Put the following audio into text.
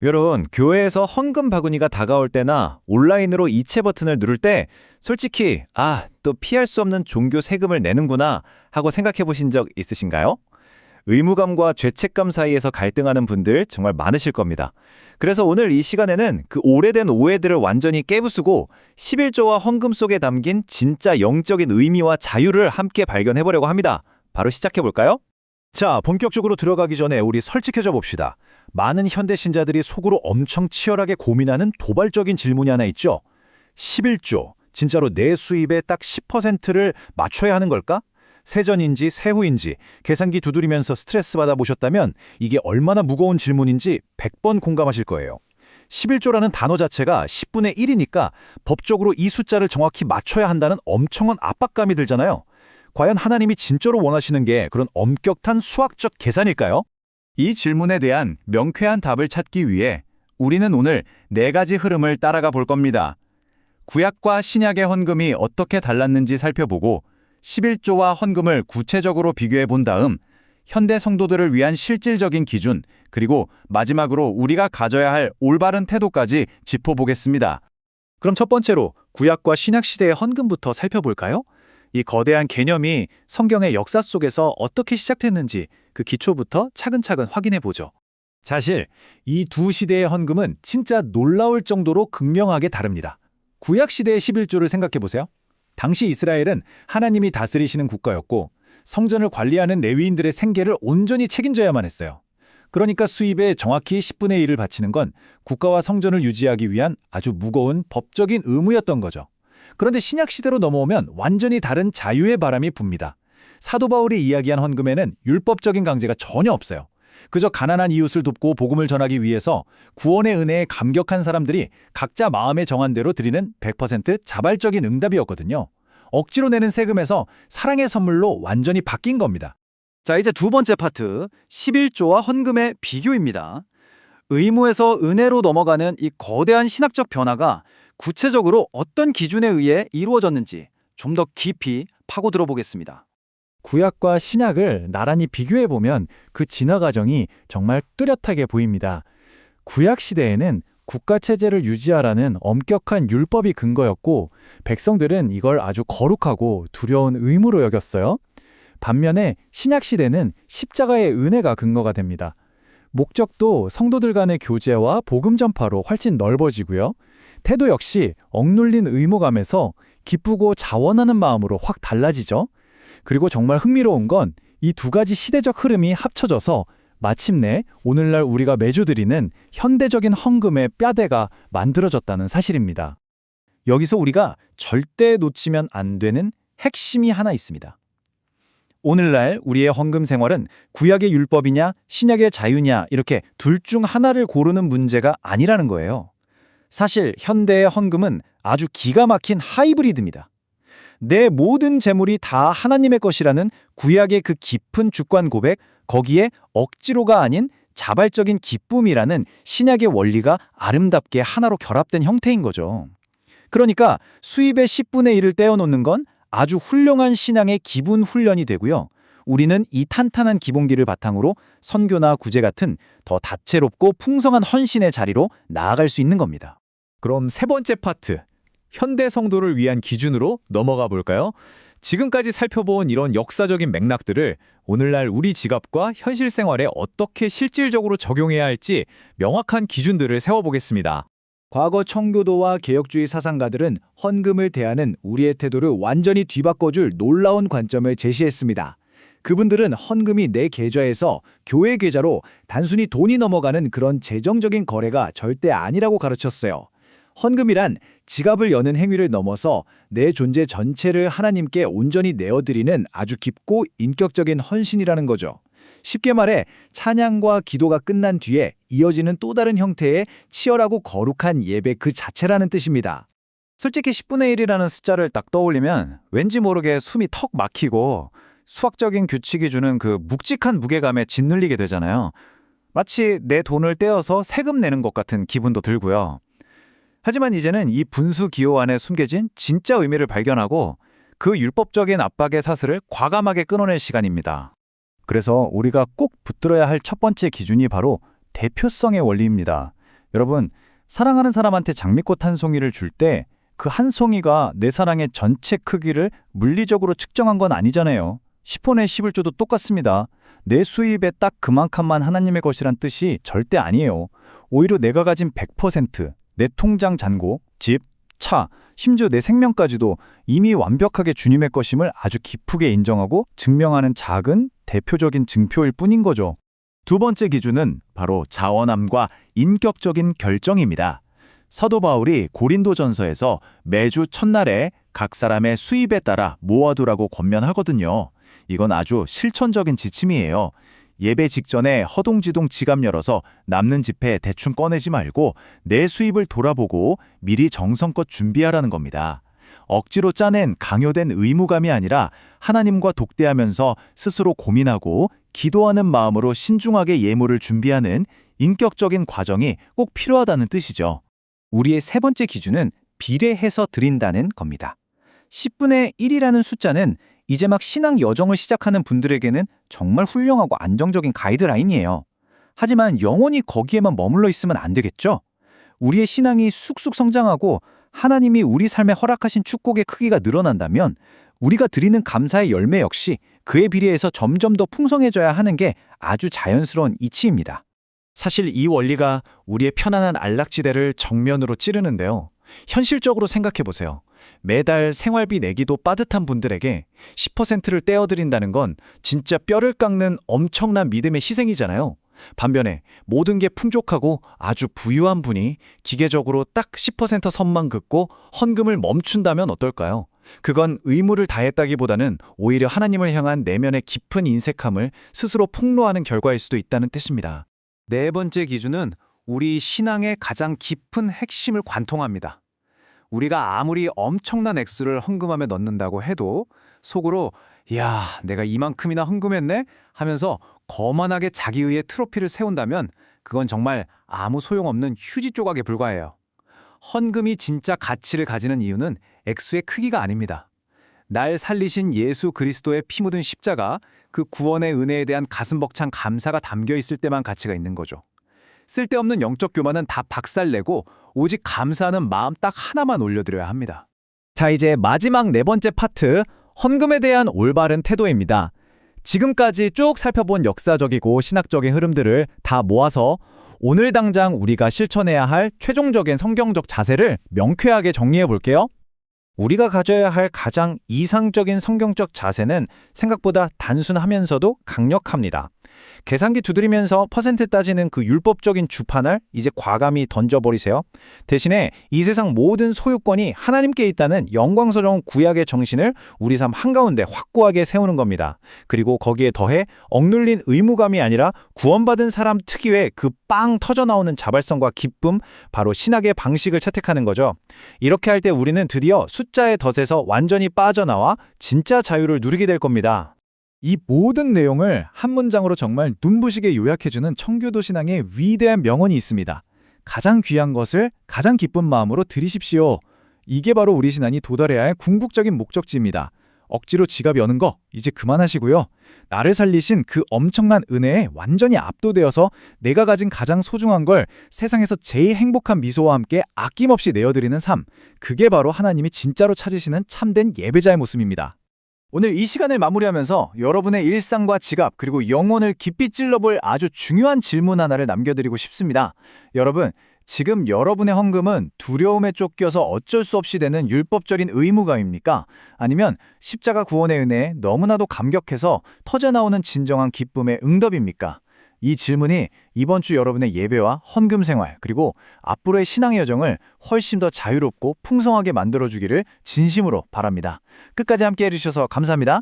여러분, 교회에서 헌금 바구니가 다가올 때나 온라인으로 이체 버튼을 누를 때 솔직히 또 피할 수 없는 종교 세금을 내는구나 하고 생각해 보신 적 있으신가요? 의무감과 죄책감 사이에서 갈등하는 분들 정말 많으실 겁니다. 그래서 오늘 이 시간에는 그 오래된 오해들을 완전히 깨부수고 11조와 헌금 속에 담긴 진짜 영적인 의미와 자유를 함께 발견해 보려고 합니다. 바로 시작해 볼까요? 자, 본격적으로 들어가기 전에 우리 솔직해져 봅시다. 많은 현대 신자들이 속으로 엄청 치열하게 고민하는 도발적인 질문이 하나 있죠. 11조, 진짜로 내 수입의 딱 10%를 맞춰야 하는 걸까? 세전인지 세후인지 계산기 두드리면서 스트레스 받아보셨다면 이게 얼마나 무거운 질문인지 100번 공감하실 거예요. 11조라는 단어 자체가 10분의 1이니까 법적으로 이 숫자를 정확히 맞춰야 한다는 엄청난 압박감이 들잖아요. 과연 하나님이 진짜로 원하시는 게 그런 엄격한 수학적 계산일까요? 이 질문에 대한 명쾌한 답을 찾기 위해 우리는 오늘 네 가지 흐름을 따라가 볼 겁니다. 구약과 신약의 헌금이 어떻게 달랐는지 살펴보고 11조와 헌금을 구체적으로 비교해 본 다음 현대 성도들을 위한 실질적인 기준, 그리고 마지막으로 우리가 가져야 할 올바른 태도까지 짚어보겠습니다. 그럼 첫 번째로 구약과 신약 시대의 헌금부터 살펴볼까요? 이 거대한 개념이 성경의 역사 속에서 어떻게 시작됐는지 그 기초부터 차근차근 확인해 보죠. 사실 이 두 시대의 헌금은 진짜 놀라울 정도로 극명하게 다릅니다. 구약 시대의 11조를 생각해 보세요. 당시 이스라엘은 하나님이 다스리시는 국가였고 성전을 관리하는 레위인들의 생계를 온전히 책임져야만 했어요. 그러니까 수입의 정확히 10분의 1을 바치는 건 국가와 성전을 유지하기 위한 아주 무거운 법적인 의무였던 거죠. 그런데 신약 시대로 넘어오면 완전히 다른 자유의 바람이 붑니다. 사도 바울이 이야기한 헌금에는 율법적인 강제가 전혀 없어요. 그저 가난한 이웃을 돕고 복음을 전하기 위해서 구원의 은혜에 감격한 사람들이 각자 마음에 정한 대로 드리는 100% 자발적인 응답이었거든요. 억지로 내는 세금에서 사랑의 선물로 완전히 바뀐 겁니다. 자, 이제 두 번째 파트, 11조와 헌금의 비교입니다. 의무에서 은혜로 넘어가는 이 거대한 신학적 변화가 구체적으로 어떤 기준에 의해 이루어졌는지 좀 더 깊이 파고들어 보겠습니다. 구약과 신약을 나란히 비교해보면 그 진화 과정이 정말 뚜렷하게 보입니다. 구약 시대에는 국가체제를 유지하라는 엄격한 율법이 근거였고 백성들은 이걸 아주 거룩하고 두려운 의무로 여겼어요. 반면에 신약 시대는 십자가의 은혜가 근거가 됩니다. 목적도 성도들 간의 교제와 복음 전파로 훨씬 넓어지고요. 태도 역시 억눌린 의무감에서 기쁘고 자원하는 마음으로 확 달라지죠. 그리고 정말 흥미로운 건 이 두 가지 시대적 흐름이 합쳐져서 마침내 오늘날 우리가 매주 드리는 현대적인 헌금의 뼈대가 만들어졌다는 사실입니다. 여기서 우리가 절대 놓치면 안 되는 핵심이 하나 있습니다. 오늘날 우리의 헌금 생활은 구약의 율법이냐 신약의 자유냐 이렇게 둘 중 하나를 고르는 문제가 아니라는 거예요. 사실 현대의 헌금은 아주 기가 막힌 하이브리드입니다. 내 모든 재물이 다 하나님의 것이라는 구약의 그 깊은 주권 고백, 거기에 억지로가 아닌 자발적인 기쁨이라는 신약의 원리가 아름답게 하나로 결합된 형태인 거죠. 그러니까 수입의 10분의 1을 떼어놓는 건 아주 훌륭한 신앙의 기분 훈련이 되고요. 우리는 이 탄탄한 기본기를 바탕으로 선교나 구제 같은 더 다채롭고 풍성한 헌신의 자리로 나아갈 수 있는 겁니다. 그럼 세 번째 파트, 현대 성도를 위한 기준으로 넘어가 볼까요? 지금까지 살펴본 이런 역사적인 맥락들을 오늘날 우리 지갑과 현실 생활에 어떻게 실질적으로 적용해야 할지 명확한 기준들을 세워보겠습니다. 과거 청교도와 개혁주의 사상가들은 헌금을 대하는 우리의 태도를 완전히 뒤바꿔줄 놀라운 관점을 제시했습니다. 그분들은 헌금이 내 계좌에서 교회 계좌로 단순히 돈이 넘어가는 그런 재정적인 거래가 절대 아니라고 가르쳤어요. 헌금이란 지갑을 여는 행위를 넘어서 내 존재 전체를 하나님께 온전히 내어드리는 아주 깊고 인격적인 헌신이라는 거죠. 쉽게 말해 찬양과 기도가 끝난 뒤에 이어지는 또 다른 형태의 치열하고 거룩한 예배 그 자체라는 뜻입니다. 솔직히 10분의 1이라는 숫자를 딱 떠올리면 왠지 모르게 숨이 턱 막히고 수학적인 규칙이 주는 그 묵직한 무게감에 짓눌리게 되잖아요. 마치 내 돈을 떼어서 세금 내는 것 같은 기분도 들고요. 하지만 이제는 이 분수 기호 안에 숨겨진 진짜 의미를 발견하고 그 율법적인 압박의 사슬을 과감하게 끊어낼 시간입니다. 그래서 우리가 꼭 붙들어야 할 첫 번째 기준이 바로 대표성의 원리입니다. 여러분, 사랑하는 사람한테 장미꽃 한 송이를 줄 때 그 한 송이가 내 사랑의 전체 크기를 물리적으로 측정한 건 아니잖아요. 10혼의 11조도 똑같습니다. 내 수입의 딱 그만큼만 하나님의 것이란 뜻이 절대 아니에요. 오히려 내가 가진 100%, 내 통장 잔고, 집, 차, 심지어 내 생명까지도 이미 완벽하게 주님의 것임을 아주 기쁘게 인정하고 증명하는 작은 대표적인 증표일 뿐인 거죠. 두 번째 기준은 바로 자원함과 인격적인 결정입니다. 사도 바울이 고린도전서에서 매주 첫날에 각 사람의 수입에 따라 모아두라고 권면하거든요. 이건 아주 실천적인 지침이에요. 예배 직전에 허둥지둥 지갑 열어서 남는 지폐 대충 꺼내지 말고 내 수입을 돌아보고 미리 정성껏 준비하라는 겁니다. 억지로 짜낸 강요된 의무감이 아니라 하나님과 독대하면서 스스로 고민하고 기도하는 마음으로 신중하게 예물을 준비하는 인격적인 과정이 꼭 필요하다는 뜻이죠. 우리의 세 번째 기준은 비례해서 드린다는 겁니다. 10분의 1이라는 숫자는 이제 막 신앙 여정을 시작하는 분들에게는 정말 훌륭하고 안정적인 가이드라인이에요. 하지만 영원히 거기에만 머물러 있으면 안 되겠죠? 우리의 신앙이 쑥쑥 성장하고 하나님이 우리 삶에 허락하신 축복의 크기가 늘어난다면 우리가 드리는 감사의 열매 역시 그에 비례해서 점점 더 풍성해져야 하는 게 아주 자연스러운 이치입니다. 사실 이 원리가 우리의 편안한 안락지대를 정면으로 찌르는데요. 현실적으로 생각해 보세요. 매달 생활비 내기도 빠듯한 분들에게 10%를 떼어드린다는 건 진짜 뼈를 깎는 엄청난 믿음의 희생이잖아요. 반면에 모든 게 풍족하고 아주 부유한 분이 기계적으로 딱 10% 선만 긋고 헌금을 멈춘다면 어떨까요? 그건 의무를 다했다기보다는 오히려 하나님을 향한 내면의 깊은 인색함을 스스로 폭로하는 결과일 수도 있다는 뜻입니다. 네 번째 기준은 우리 신앙의 가장 깊은 핵심을 관통합니다. 우리가 아무리 엄청난 액수를 헌금함에 넣는다고 해도 속으로 야, 내가 이만큼이나 헌금했네? 하면서 거만하게 자기의의 트로피를 세운다면 그건 정말 아무 소용없는 휴지 조각에 불과해요. 헌금이 진짜 가치를 가지는 이유는 액수의 크기가 아닙니다. 날 살리신 예수 그리스도의 피 묻은 십자가, 그 구원의 은혜에 대한 가슴 벅찬 감사가 담겨 있을 때만 가치가 있는 거죠. 쓸데없는 영적 교만은 다 박살내고 오직 감사하는 마음 딱 하나만 올려드려야 합니다. 자, 이제 마지막 네 번째 파트, 헌금에 대한 올바른 태도입니다. 지금까지 쭉 살펴본 역사적이고 신학적인 흐름들을 다 모아서 오늘 당장 우리가 실천해야 할 최종적인 성경적 자세를 명쾌하게 정리해 볼게요. 우리가 가져야 할 가장 이상적인 성경적 자세는 생각보다 단순하면서도 강력합니다. 계산기 두드리면서 퍼센트 따지는 그 율법적인 주판을 이제 과감히 던져버리세요. 대신에 이 세상 모든 소유권이 하나님께 있다는 영광스러운 구약의 정신을 우리 삶 한가운데 확고하게 세우는 겁니다. 그리고 거기에 더해 억눌린 의무감이 아니라 구원받은 사람 특유의 그 빵 터져나오는 자발성과 기쁨, 바로 신학의 방식을 채택하는 거죠. 이렇게 할 때 우리는 드디어 숫자의 덫에서 완전히 빠져나와 진짜 자유를 누리게 될 겁니다. 이 모든 내용을 한 문장으로 정말 눈부시게 요약해주는 청교도 신앙의 위대한 명언이 있습니다. 가장 귀한 것을 가장 기쁜 마음으로 드리십시오. 이게 바로 우리 신앙이 도달해야 할 궁극적인 목적지입니다. 억지로 지갑 여는 거 이제 그만하시고요. 나를 살리신 그 엄청난 은혜에 완전히 압도되어서 내가 가진 가장 소중한 걸 세상에서 제일 행복한 미소와 함께 아낌없이 내어드리는 삶. 그게 바로 하나님이 진짜로 찾으시는 참된 예배자의 모습입니다. 오늘 이 시간을 마무리하면서 여러분의 일상과 지갑 그리고 영혼을 깊이 찔러볼 아주 중요한 질문 하나를 남겨드리고 싶습니다. 여러분, 지금 여러분의 헌금은 두려움에 쫓겨서 어쩔 수 없이 되는 율법적인 의무감입니까? 아니면 십자가 구원의 은혜에 너무나도 감격해서 터져나오는 진정한 기쁨의 응답입니까? 이 질문이 이번 주 여러분의 예배와 헌금 생활 그리고 앞으로의 신앙의 여정을 훨씬 더 자유롭고 풍성하게 만들어주기를 진심으로 바랍니다. 끝까지 함께 해주셔서 감사합니다.